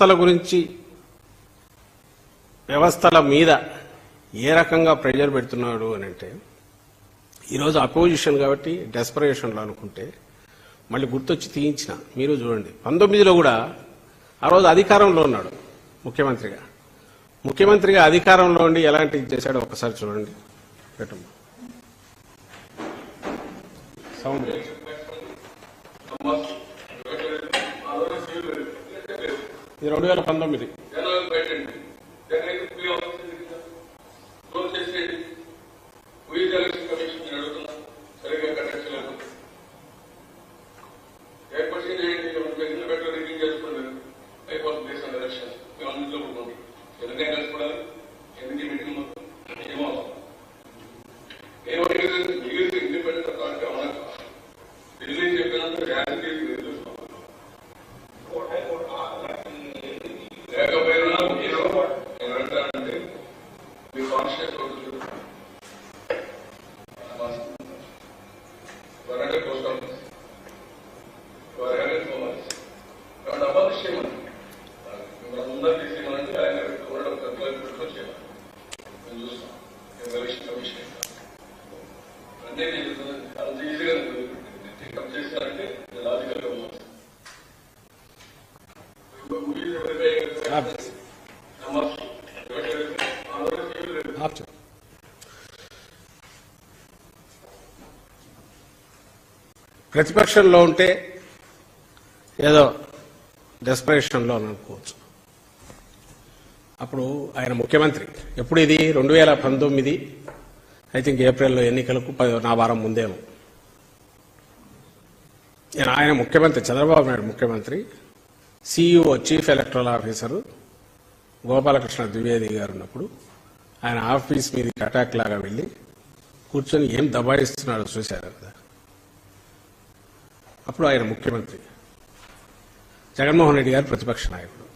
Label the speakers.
Speaker 1: వ్యవస్థల గురించి వ్యవస్థల మీద ఏ రకంగా ప్రెజర్ పెడుతున్నాడు అని అంటే ఈరోజు అపోజిషన్ కాబట్టి డెస్పరేషన్లో అనుకుంటే మళ్ళీ గుర్తొచ్చి తీయించిన మీరు చూడండి 19లో కూడా ఆ రోజు అధికారంలో ఉన్నాడు ముఖ్యమంత్రిగా అధికారంలో ఉండి ఎలాంటి చేశాడో ఒకసారి చూడండి పెట్టమ్మా సౌండ్ ఇది 2019 ప్రతిపక్షంలో ఉంటే ఏదో డెస్పరేషన్లో అనుకోవచ్చు. అప్పుడు ఆయన ముఖ్యమంత్రి ఎప్పుడు ఇది 2019 ఐ థింక్ ఏప్రిల్లో ఎన్నికలకు నా వారం ముందేమో ఆయన ముఖ్యమంత్రి చంద్రబాబు నాయుడు ముఖ్యమంత్రి CEO chief electoral officer Gopalakrishna Dwivedi గారు ఉన్నప్పుడు ఆయన ఆఫీస్ మీదకి అటాక్ లాగా వెళ్ళి కూర్చొని ఏం దబాయిస్తున్నాడో చూశారు కదా. అప్పుడు ఆయన ముఖ్యమంత్రి, జగన్మోహన్ రెడ్డి గారు ప్రతిపక్ష నాయకుడు.